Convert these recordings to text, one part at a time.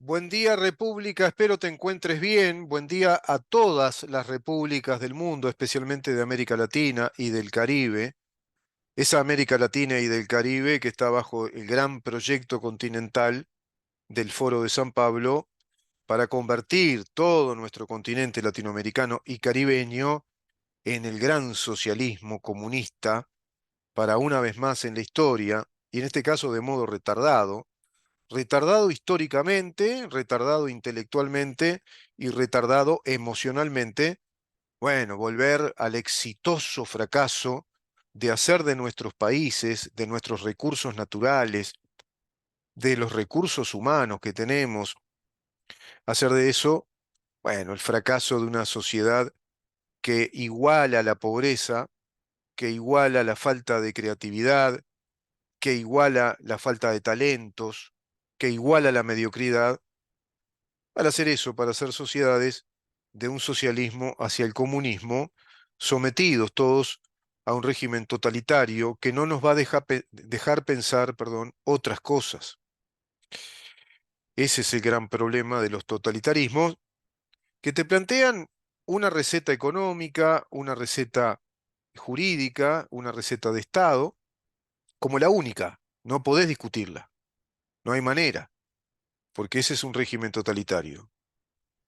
Buen día, República, espero te encuentres bien. Buen día a todas las repúblicas del mundo, especialmente de América Latina y del Caribe. Esa América Latina y del Caribe que está bajo el gran proyecto continental del Foro de San Pablo para convertir todo nuestro continente latinoamericano y caribeño en el gran socialismo comunista para una vez más en la historia, y en este caso de modo retardado históricamente, retardado intelectualmente y retardado emocionalmente, bueno, volver al exitoso fracaso de hacer de nuestros países, de nuestros recursos naturales, de los recursos humanos que tenemos, hacer de eso, bueno, el fracaso de una sociedad que iguala la pobreza, que iguala la falta de creatividad, que iguala la falta de talentos, que iguala la mediocridad, para hacer eso, para hacer sociedades de un socialismo hacia el comunismo, sometidos todos a un régimen totalitario que no nos va a dejar pensar, perdón, otras cosas. Ese es el gran problema de los totalitarismos, que te plantean una receta económica, una receta jurídica, una receta de Estado, como la única. No podés discutirla, no hay manera, porque ese es un régimen totalitario.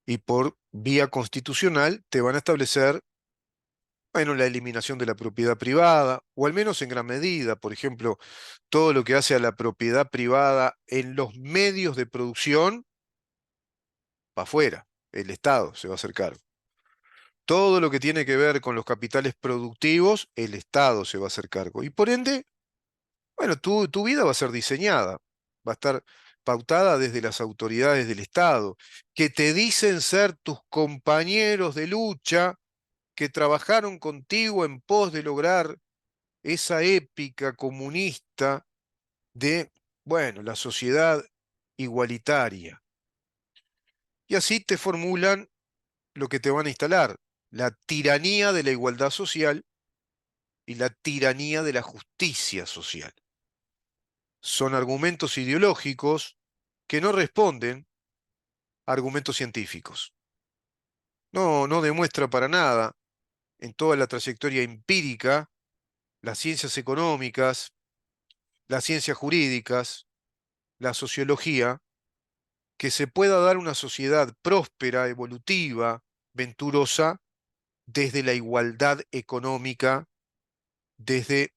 Y por vía constitucional te van a establecer, bueno, la eliminación de la propiedad privada, o al menos en gran medida, por ejemplo, todo lo que hace a la propiedad privada en los medios de producción, para afuera, el Estado se va a hacer cargo. Todo lo que tiene que ver con los capitales productivos, el Estado se va a hacer cargo. Y por ende, bueno, tu vida va a ser diseñada, va a estar pautada desde las autoridades del Estado, que te dicen ser tus compañeros de lucha, que trabajaron contigo en pos de lograr esa épica comunista de, bueno, la sociedad igualitaria. Y así te formulan lo que te van a instalar, la tiranía de la igualdad social y la tiranía de la justicia social. Son argumentos ideológicos que no responden a argumentos científicos. No demuestra para nada en toda la trayectoria empírica, las ciencias económicas, las ciencias jurídicas, la sociología, que se pueda dar una sociedad próspera, evolutiva, venturosa, desde la igualdad económica, desde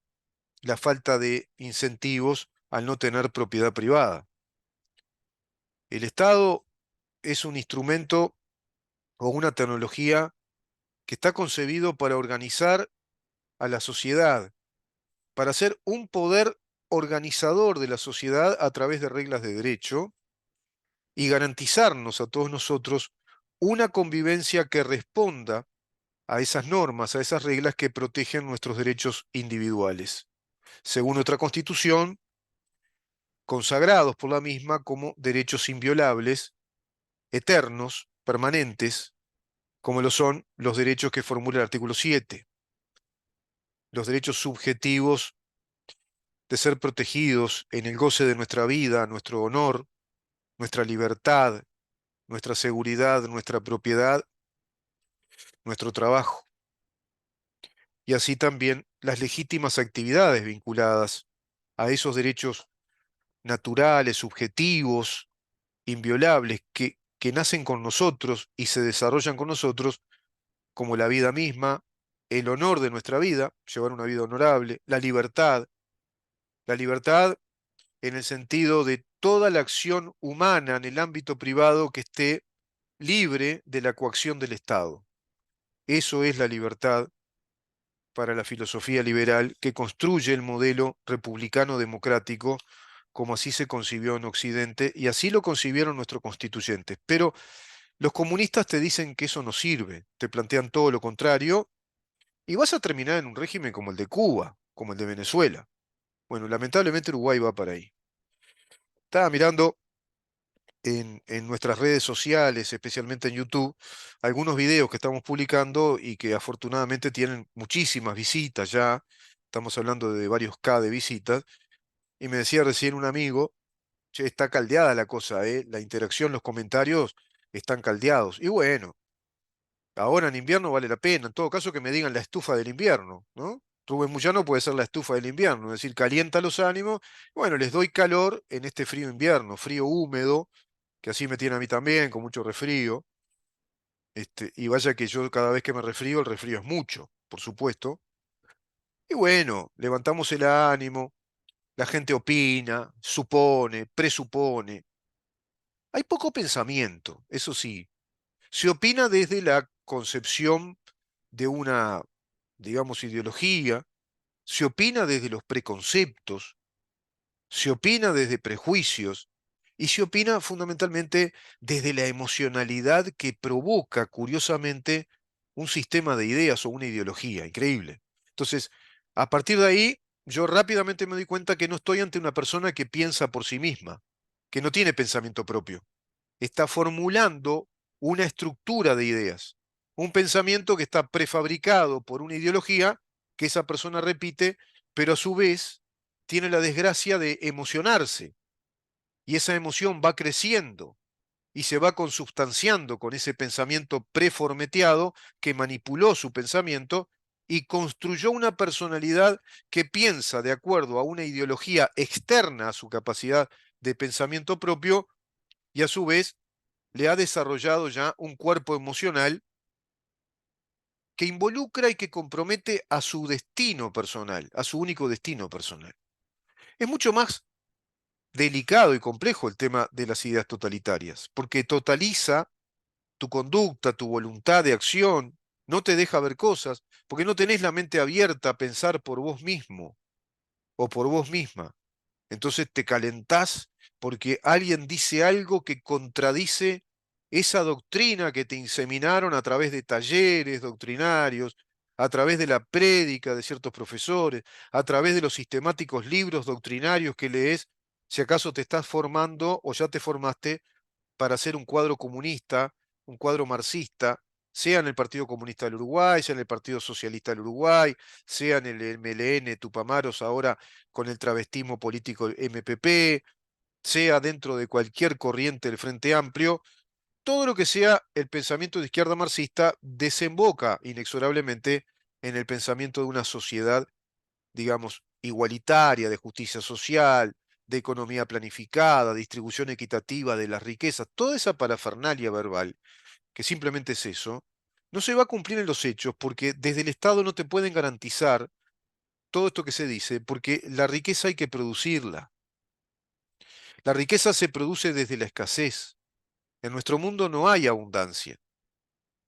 la falta de incentivos al no tener propiedad privada. El Estado es un instrumento o una tecnología que está concebido para organizar a la sociedad, para ser un poder organizador de la sociedad a través de reglas de derecho y garantizarnos a todos nosotros una convivencia que responda a esas normas, a esas reglas que protegen nuestros derechos individuales, según nuestra Constitución, consagrados por la misma como derechos inviolables, eternos, permanentes, como lo son los derechos que formula el artículo 7, los derechos subjetivos de ser protegidos en el goce de nuestra vida, nuestro honor, nuestra libertad, nuestra seguridad, nuestra propiedad, nuestro trabajo, y así también las legítimas actividades vinculadas a esos derechos naturales, subjetivos, inviolables, que nacen con nosotros y se desarrollan con nosotros, como la vida misma, el honor de nuestra vida, llevar una vida honorable, la libertad en el sentido de toda la acción humana en el ámbito privado que esté libre de la coacción del Estado. Eso es la libertad para la filosofía liberal que construye el modelo republicano democrático como así se concibió en Occidente y así lo concibieron nuestros constituyentes. Pero los comunistas te dicen que eso no sirve, te plantean todo lo contrario y vas a terminar en un régimen como el de Cuba, como el de Venezuela. Bueno, lamentablemente Uruguay va para ahí. Estaba mirando en nuestras redes sociales, especialmente en YouTube, algunos videos que estamos publicando y que afortunadamente tienen muchísimas visitas ya. Estamos hablando de varios K de visitas. Y me decía recién un amigo Che, está caldeada la cosa, ¿eh? La interacción, los comentarios están caldeados. Y bueno, ahora en invierno vale la pena. En todo caso, que me digan la estufa del invierno, ¿no? Rubén Muyano puede ser la estufa del invierno, es decir, calienta los ánimos. Bueno, les doy calor en este frío invierno, frío húmedo, que así me tiene a mí también, con mucho resfrío. Y vaya que yo cada vez que me resfrío, el resfrío es mucho, por supuesto. Y bueno, levantamos el ánimo, la gente opina, supone, presupone. Hay poco pensamiento, eso sí. Se opina desde la concepción de una, digamos, ideología, se opina desde los preconceptos, se opina desde prejuicios y se opina fundamentalmente desde la emocionalidad que provoca, curiosamente, un sistema de ideas o una ideología. Increíble. Entonces, a partir de ahí, yo rápidamente me doy cuenta que no estoy ante una persona que piensa por sí misma, que no tiene pensamiento propio, está formulando una estructura de ideas, un pensamiento que está prefabricado por una ideología que esa persona repite, pero a su vez tiene la desgracia de emocionarse y esa emoción va creciendo y se va consubstanciando con ese pensamiento preformeteado que manipuló su pensamiento y construyó una personalidad que piensa de acuerdo a una ideología externa a su capacidad de pensamiento propio y a su vez le ha desarrollado ya un cuerpo emocional que involucra y que compromete a su destino personal, a su único destino personal. Es mucho más delicado y complejo el tema de las ideas totalitarias, porque totaliza tu conducta, tu voluntad de acción, no te deja ver cosas, porque no tenés la mente abierta a pensar por vos mismo o por vos misma. Entonces te calentás porque alguien dice algo que contradice esa doctrina que te inseminaron a través de talleres doctrinarios, a través de la prédica de ciertos profesores, a través de los sistemáticos libros doctrinarios que lees, si acaso te estás formando o ya te formaste para hacer un cuadro comunista, un cuadro marxista, sea en el Partido Comunista del Uruguay, sea en el Partido Socialista del Uruguay, sea en el MLN Tupamaros ahora con el travestismo político MPP, sea dentro de cualquier corriente del Frente Amplio, todo lo que sea el pensamiento de izquierda marxista desemboca inexorablemente en el pensamiento de una sociedad, digamos, igualitaria, de justicia social, de economía planificada, distribución equitativa de las riquezas, toda esa parafernalia verbal, que simplemente es eso, no se va a cumplir en los hechos porque desde el Estado no te pueden garantizar todo esto que se dice, porque la riqueza hay que producirla. La riqueza se produce desde la escasez. En nuestro mundo no hay abundancia,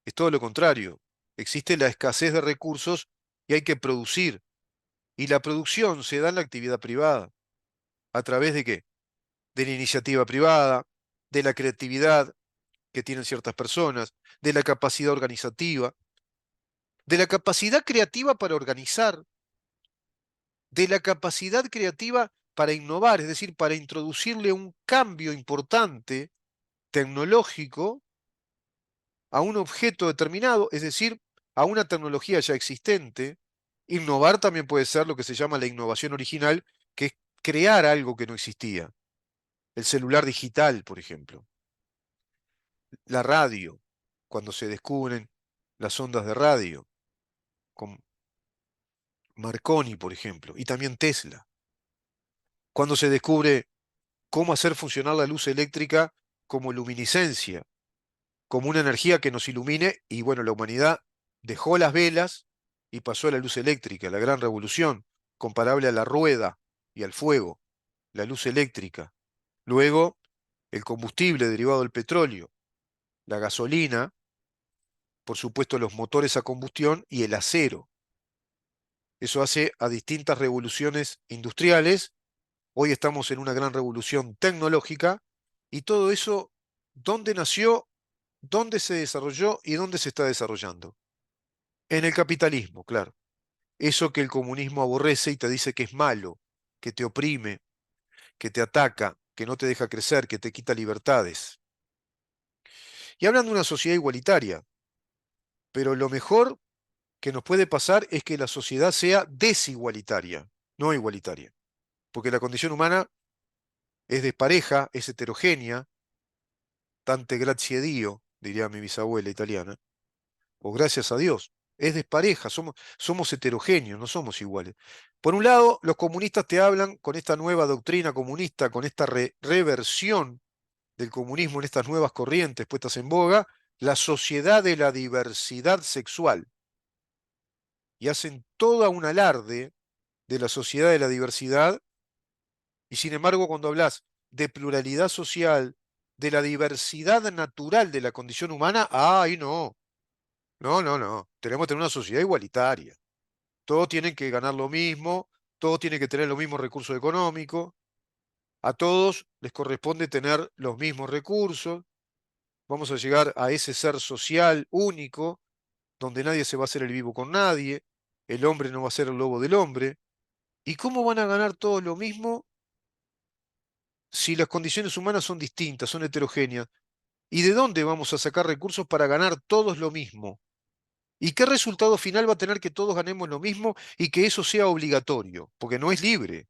es todo lo contrario. Existe la escasez de recursos y hay que producir. Y la producción se da en la actividad privada. ¿A través de qué? De la iniciativa privada, de la creatividad que tienen ciertas personas, de la capacidad organizativa, de la capacidad creativa para organizar, de la capacidad creativa para innovar, es decir, para introducirle un cambio importante tecnológico a un objeto determinado, es decir, a una tecnología ya existente. Innovar también puede ser lo que se llama la innovación original, que es crear algo que no existía. El celular digital, por ejemplo. La radio, cuando se descubren las ondas de radio, con Marconi, por ejemplo, y también Tesla. Cuando se descubre cómo hacer funcionar la luz eléctrica como luminiscencia, como una energía que nos ilumine, y bueno, la humanidad dejó las velas y pasó a la luz eléctrica, la gran revolución, comparable a la rueda y al fuego, la luz eléctrica. Luego, el combustible derivado del petróleo, la gasolina, por supuesto los motores a combustión y el acero. Eso hace a distintas revoluciones industriales. Hoy estamos en una gran revolución tecnológica y todo eso, ¿dónde nació, dónde se desarrolló y dónde se está desarrollando? En el capitalismo, claro. Eso que el comunismo aborrece y te dice que es malo, que te oprime, que te ataca, que no te deja crecer, que te quita libertades. Y hablan de una sociedad igualitaria, pero lo mejor que nos puede pasar es que la sociedad sea desigualitaria, no igualitaria. Porque la condición humana es despareja, es heterogénea, tante grazie a Dio, diría mi bisabuela italiana, o gracias a Dios, es despareja, somos heterogéneos, no somos iguales. Por un lado, los comunistas te hablan con esta nueva doctrina comunista, con esta reversión del comunismo en estas nuevas corrientes puestas en boga, la sociedad de la diversidad sexual, y hacen toda un alarde de la sociedad de la diversidad, y sin embargo cuando hablas de pluralidad social, de la diversidad natural de la condición humana, ¡ay no! No, no, no. Tenemos que tener una sociedad igualitaria. Todos tienen que ganar lo mismo, todos tienen que tener los mismos recursos económicos, a todos les corresponde tener los mismos recursos. Vamos a llegar a ese ser social único, donde nadie se va a hacer el vivo con nadie, el hombre no va a ser el lobo del hombre. ¿Y cómo van a ganar todos lo mismo si las condiciones humanas son distintas, son heterogéneas? ¿Y de dónde vamos a sacar recursos para ganar todos lo mismo? ¿Y qué resultado final va a tener que todos ganemos lo mismo y que eso sea obligatorio? Porque no es libre,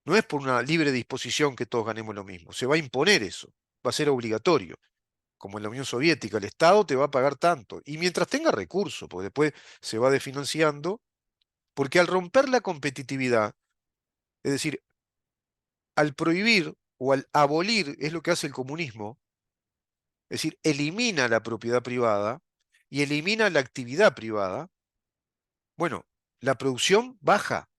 no es por una libre disposición que todos ganemos lo mismo, se va a imponer eso, va a ser obligatorio. Como en la Unión Soviética, el Estado te va a pagar tanto. Y mientras tenga recursos, porque después se va desfinanciando, porque al romper la competitividad, es decir, al prohibir o al abolir, es lo que hace el comunismo, es decir, elimina la propiedad privada y elimina la actividad privada, bueno, la producción baja,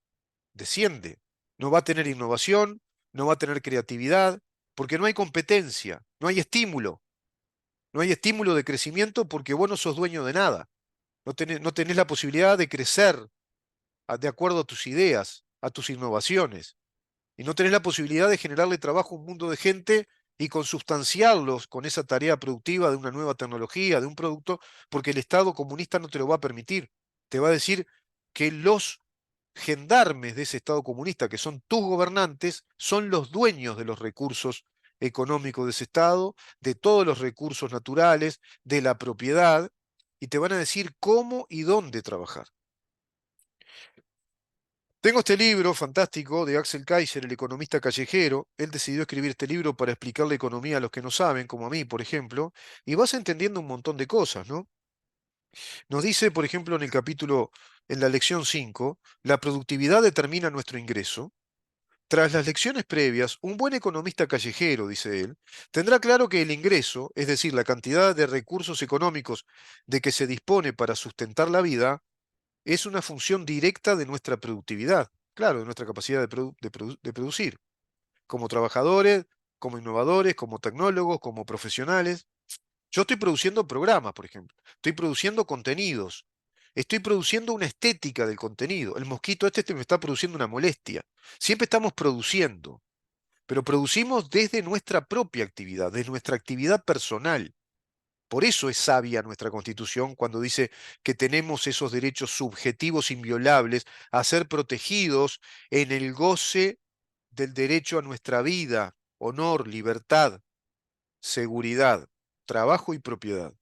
desciende. No va a tener innovación, no va a tener creatividad, porque no hay competencia, no hay estímulo. No hay estímulo de crecimiento porque vos no sos dueño de nada. No tenés la posibilidad de crecer de acuerdo a tus ideas, a tus innovaciones. Y no tenés la posibilidad de generarle trabajo a un mundo de gente y consubstanciarlos con esa tarea productiva de una nueva tecnología, de un producto, porque el Estado comunista no te lo va a permitir. Te va a decir que los gendarmes de ese Estado comunista, que son tus gobernantes, son los dueños de los recursos económicos de ese Estado, de todos los recursos naturales, de la propiedad, y te van a decir cómo y dónde trabajar. Tengo este libro fantástico de Axel Kaiser, el economista callejero. Él decidió escribir este libro para explicar la economía a los que no saben, como a mí, por ejemplo, y vas entendiendo un montón de cosas, ¿no? Nos dice, por ejemplo, en el capítulo, en la lección 5, la productividad determina nuestro ingreso. Tras las lecciones previas, un buen economista callejero, dice él, tendrá claro que el ingreso, es decir, la cantidad de recursos económicos de que se dispone para sustentar la vida, es una función directa de nuestra productividad, claro, de nuestra capacidad de producir, como trabajadores, como innovadores, como tecnólogos, como profesionales. Yo estoy produciendo programas, por ejemplo, estoy produciendo contenidos, estoy produciendo una estética del contenido. El mosquito este me está produciendo una molestia. Siempre estamos produciendo, pero producimos desde nuestra propia actividad, desde nuestra actividad personal. Por eso es sabia nuestra Constitución cuando dice que tenemos esos derechos subjetivos inviolables a ser protegidos en el goce del derecho a nuestra vida, honor, libertad, seguridad, trabajo y propiedad.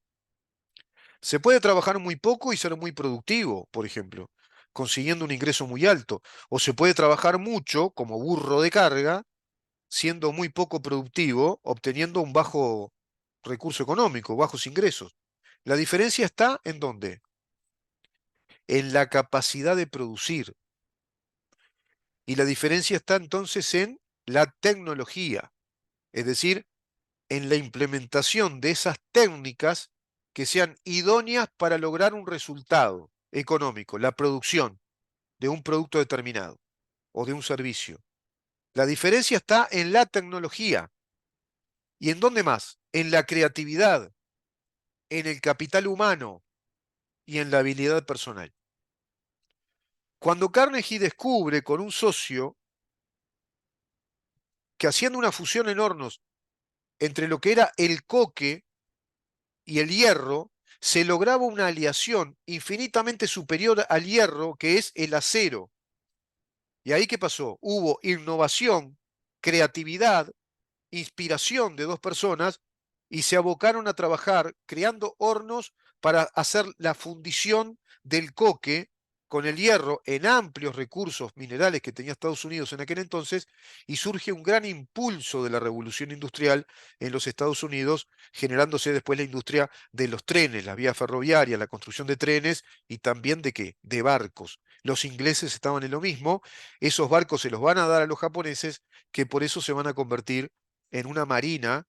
Se puede trabajar muy poco y ser muy productivo, por ejemplo, consiguiendo un ingreso muy alto, o se puede trabajar mucho como burro de carga, siendo muy poco productivo, obteniendo un bajo recurso económico, bajos ingresos. La diferencia está en dónde? En la capacidad de producir. Y la diferencia está entonces en la tecnología, es decir, en la implementación de esas técnicas que sean idóneas para lograr un resultado económico, la producción de un producto determinado o de un servicio. La diferencia está en la tecnología. ¿Y en dónde más? En la creatividad, en el capital humano y en la habilidad personal. Cuando Carnegie descubre con un socio que haciendo una fusión en hornos entre lo que era el coque y el hierro, se lograba una aleación infinitamente superior al hierro, que es el acero. ¿Y ahí qué pasó? Hubo innovación, creatividad, inspiración de dos personas y se abocaron a trabajar creando hornos para hacer la fundición del coque con el hierro en amplios recursos minerales que tenía Estados Unidos en aquel entonces, y surge un gran impulso de la revolución industrial en los Estados Unidos, generándose después la industria de los trenes, las vías ferroviarias, la construcción de trenes y también de qué, de barcos. Los ingleses estaban en lo mismo, esos barcos se los van a dar a los japoneses, que por eso se van a convertir en una marina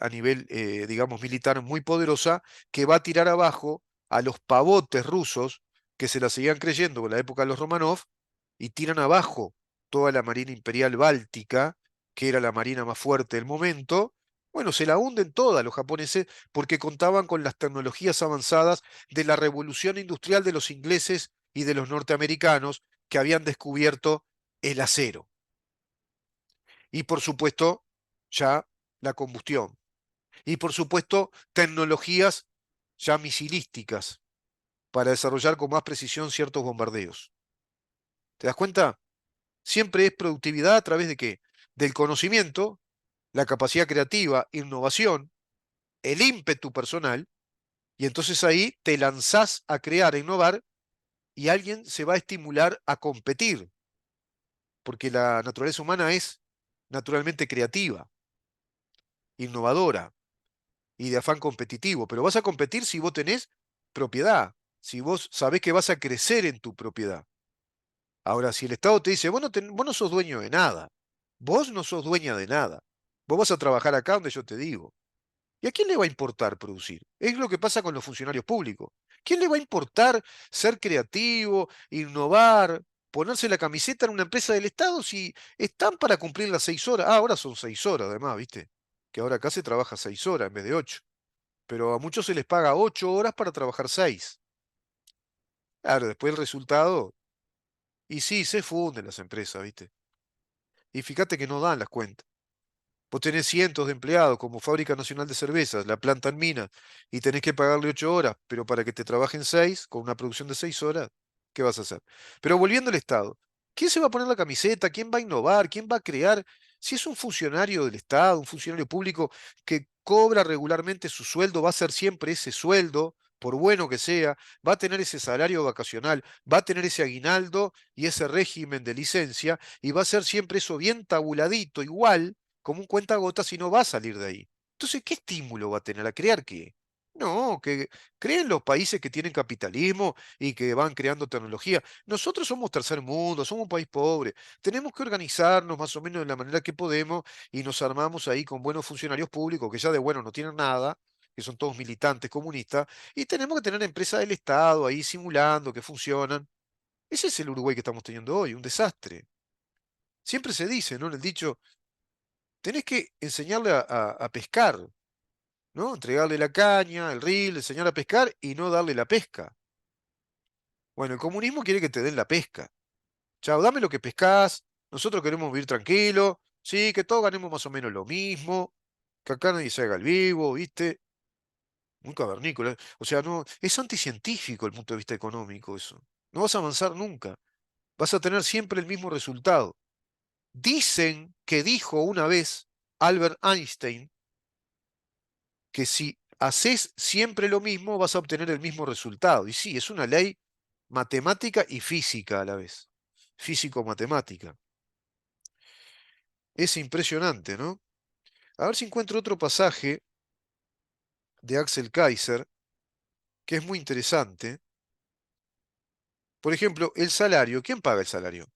a nivel, digamos, militar muy poderosa, que va a tirar abajo a los pavotes rusos que se la seguían creyendo en la época de los Romanov y tiran abajo toda la marina imperial báltica, que era la marina más fuerte del momento. Bueno, se la hunden toda los japoneses porque contaban con las tecnologías avanzadas de la revolución industrial de los ingleses y de los norteamericanos que habían descubierto el acero. Y por supuesto, ya la combustión. Y por supuesto, tecnologías ya misilísticas para desarrollar con más precisión ciertos bombardeos. ¿Te das cuenta? Siempre es productividad a través de qué? Del conocimiento, la capacidad creativa, innovación, el ímpetu personal, y entonces ahí te lanzás a crear, a innovar, y alguien se va a estimular a competir, porque la naturaleza humana es naturalmente creativa, innovadora y de afán competitivo, pero vas a competir si vos tenés propiedad, si vos sabés que vas a crecer en tu propiedad. Ahora, si el Estado te dice, vos no sos dueño de nada, vos no sos dueña de nada, vos vas a trabajar acá donde yo te digo. ¿Y a quién le va a importar producir? Es lo que pasa con los funcionarios públicos. ¿Quién le va a importar ser creativo, innovar, ponerse la camiseta en una empresa del Estado si están para cumplir las 6 horas? Ah, ahora son 6 horas además, ¿viste? Que ahora acá se trabaja 6 horas en vez de 8. Pero a muchos se les paga 8 horas para trabajar 6. Claro, después el resultado, y sí, se funden las empresas, ¿viste? Y fíjate que no dan las cuentas. Vos tenés cientos de empleados como Fábrica Nacional de Cervezas, la planta en Minas, y tenés que pagarle 8 horas, pero para que te trabajen 6, con una producción de 6 horas, ¿qué vas a hacer? Pero volviendo al Estado, ¿quién se va a poner la camiseta? ¿Quién va a innovar? ¿Quién va a crear? Si es un funcionario del Estado, un funcionario público que cobra regularmente su sueldo, va a ser siempre ese sueldo, por bueno que sea, va a tener ese salario vacacional, va a tener ese aguinaldo y ese régimen de licencia, y va a ser siempre eso bien tabuladito, igual como un cuentagotas y no va a salir de ahí. Entonces, ¿qué estímulo va a tener? ¿A crear qué? No, que creen los países que tienen capitalismo y que van creando tecnología. Nosotros somos tercer mundo, somos un país pobre. Tenemos que organizarnos más o menos de la manera que podemos y nos armamos ahí con buenos funcionarios públicos que ya de bueno no tienen nada, que son todos militantes comunistas, y tenemos que tener empresas del Estado ahí simulando que funcionan. Ese es el Uruguay que estamos teniendo hoy, un desastre. Siempre se dice, ¿no? En el dicho, tenés que enseñarle a pescar, ¿no? Entregarle la caña, el reel, enseñar a pescar y no darle la pesca. Bueno, el comunismo quiere que te den la pesca. Chao, dame lo que pescás, nosotros queremos vivir tranquilo, sí, que todos ganemos más o menos lo mismo, que acá nadie se haga el vivo, ¿viste? Muy cavernícola. O sea, no, es anticientífico el punto de vista económico eso. No vas a avanzar nunca. Vas a tener siempre el mismo resultado. Dicen que dijo una vez Albert Einstein que si haces siempre lo mismo vas a obtener el mismo resultado. Y sí, es una ley matemática y física a la vez. Físico-matemática. Es impresionante, ¿no? A ver si encuentro otro pasaje de Axel Kaiser que es muy interesante. Por ejemplo, el salario. ¿Quién paga el salario?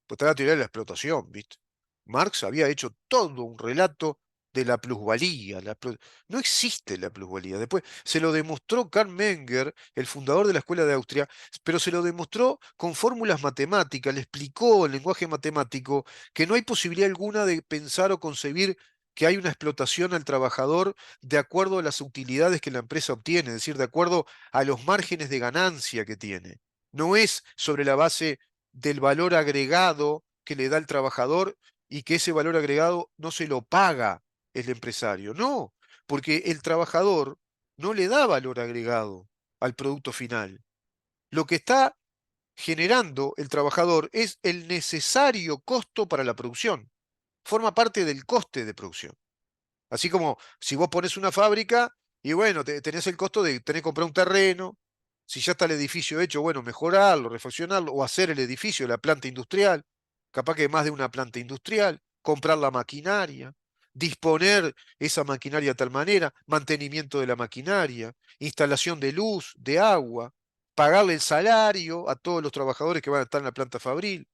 Pues está la teoría de la explotación, ¿viste? Marx había hecho todo un relato de la plusvalía. No existe la plusvalía. Después se lo demostró Karl Menger, el fundador de la Escuela de Austria, pero se lo demostró con fórmulas matemáticas, le explicó en lenguaje matemático que no hay posibilidad alguna de pensar o concebir que hay una explotación al trabajador de acuerdo a las utilidades que la empresa obtiene, es decir, de acuerdo a los márgenes de ganancia que tiene. No es sobre la base del valor agregado que le da el trabajador y que ese valor agregado no se lo paga el empresario. No, porque el trabajador no le da valor agregado al producto final. Lo que está generando el trabajador es el necesario costo para la producción. Forma parte del coste de producción. Así como si vos pones una fábrica y bueno, tenés el costo de tener que comprar un terreno, Si ya está el edificio hecho, bueno, mejorarlo, refaccionarlo o hacer el edificio, la planta industrial, capaz que más de una planta industrial, comprar la maquinaria, disponer esa maquinaria de tal manera, mantenimiento de la maquinaria, instalación de luz, de agua, pagarle el salario a todos los trabajadores que van a estar en la planta fabril.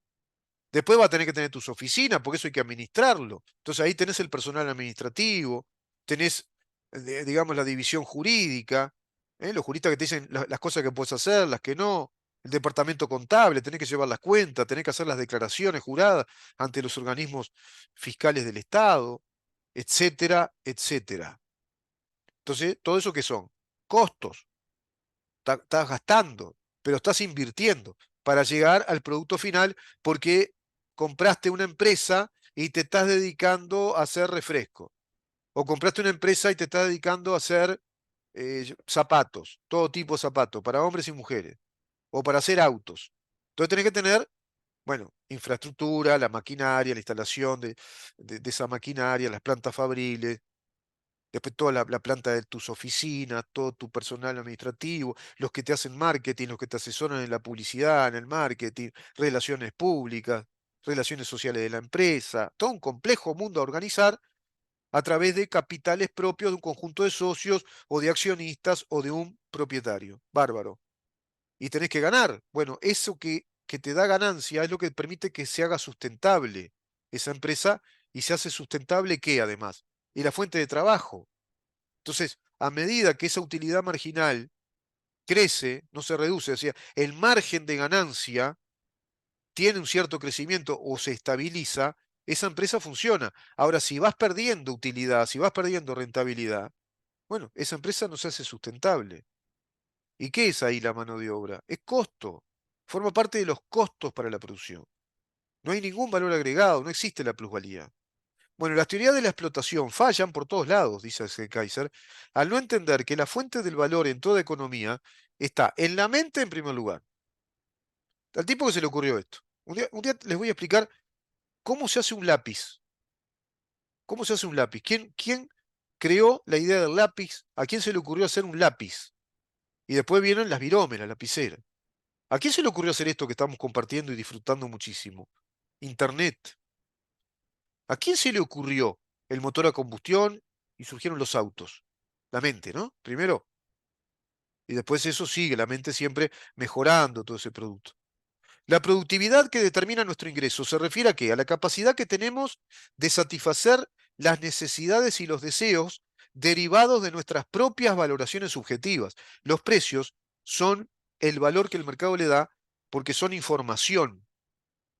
Después va a tener que tener tus oficinas, porque eso hay que administrarlo. Entonces ahí tenés el personal administrativo, tenés, digamos, la división jurídica, los juristas que te dicen las cosas que puedes hacer, las que no, el departamento contable, tenés que llevar las cuentas, tenés que hacer las declaraciones juradas ante los organismos fiscales del Estado, etcétera, etcétera. Entonces, ¿todo eso qué son? Costos. Estás gastando, pero estás invirtiendo para llegar al producto final porque compraste una empresa y te estás dedicando a hacer refresco. O compraste una empresa y te estás dedicando a hacer zapatos, todo tipo de zapatos, para hombres y mujeres. O para hacer autos. Entonces tenés que tener, bueno, infraestructura, la maquinaria, la instalación de esa maquinaria, las plantas fabriles, después toda la planta de tus oficinas, todo tu personal administrativo, los que te hacen marketing, los que te asesoran en la publicidad, en el marketing, relaciones públicas, relaciones sociales de la empresa, todo un complejo mundo a organizar a través de capitales propios de un conjunto de socios o de accionistas o de un propietario. Bárbaro. Y tenés que ganar. Bueno, eso que te da ganancia es lo que permite que se haga sustentable esa empresa y se hace sustentable ¿qué además? Y la fuente de trabajo. Entonces, a medida que esa utilidad marginal crece, no se reduce, o sea, el margen de ganancia tiene un cierto crecimiento o se estabiliza, esa empresa funciona. Ahora, si vas perdiendo utilidad, si vas perdiendo rentabilidad, bueno, esa empresa no se hace sustentable. ¿Y qué es ahí la mano de obra? Es costo. Forma parte de los costos para la producción. No hay ningún valor agregado, no existe la plusvalía. Bueno, las teorías de la explotación fallan por todos lados, dice Kaiser, al no entender que la fuente del valor en toda economía está en la mente en primer lugar. Al tipo que se le ocurrió esto. Un día les voy a explicar cómo se hace un lápiz. ¿Cómo se hace un lápiz? ¿Quién creó la idea del lápiz? ¿A quién se le ocurrió hacer un lápiz? Y después vienen las viromes, las lapiceras. ¿A quién se le ocurrió hacer esto que estamos compartiendo y disfrutando muchísimo? Internet. ¿A quién se le ocurrió el motor a combustión y surgieron los autos? La mente, ¿no? Primero. Y después eso sigue, la mente siempre mejorando todo ese producto. La productividad que determina nuestro ingreso se refiere a qué? A la capacidad que tenemos de satisfacer las necesidades y los deseos derivados de nuestras propias valoraciones subjetivas. Los precios son el valor que el mercado le da porque son información.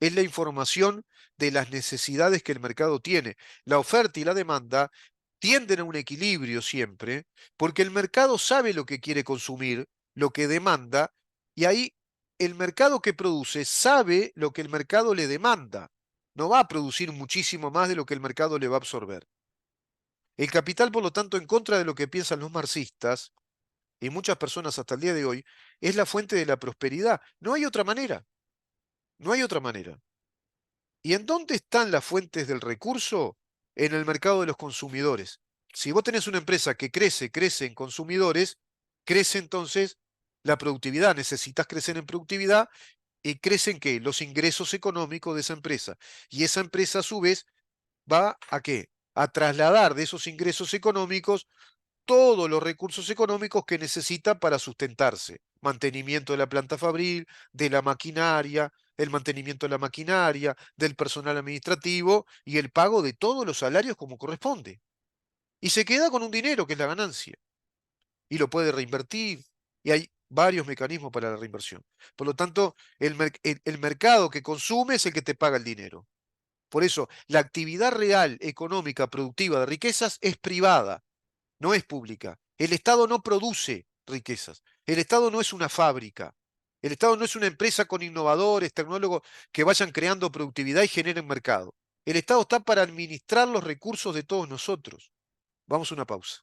Es la información de las necesidades que el mercado tiene. La oferta y la demanda tienden a un equilibrio siempre, porque el mercado sabe lo que quiere consumir, lo que demanda, y ahí el mercado que produce sabe lo que el mercado le demanda. No va a producir muchísimo más de lo que el mercado le va a absorber. El capital, por lo tanto, en contra de lo que piensan los marxistas, y muchas personas hasta el día de hoy, es la fuente de la prosperidad. No hay otra manera. No hay otra manera. ¿Y en dónde están las fuentes del recurso? En el mercado de los consumidores. Si vos tenés una empresa que crece en consumidores, crece entonces la productividad. Necesitas crecer en productividad y crecen ¿qué? Los ingresos económicos de esa empresa. Y esa empresa a su vez va a ¿qué? A trasladar de esos ingresos económicos todos los recursos económicos que necesita para sustentarse. Mantenimiento de la planta fabril, de la maquinaria, el mantenimiento de la maquinaria, del personal administrativo y el pago de todos los salarios como corresponde. Y se queda con un dinero que es la ganancia. Y lo puede reinvertir. Y hay varios mecanismos para la reinversión. Por lo tanto, el mercado que consume es el que te paga el dinero. Por eso, la actividad real, económica, productiva de riquezas es privada, no es pública. El Estado no produce riquezas. El Estado no es una fábrica. El Estado no es una empresa con innovadores, tecnólogos que vayan creando productividad y generen mercado. El Estado está para administrar los recursos de todos nosotros. Vamos a una pausa.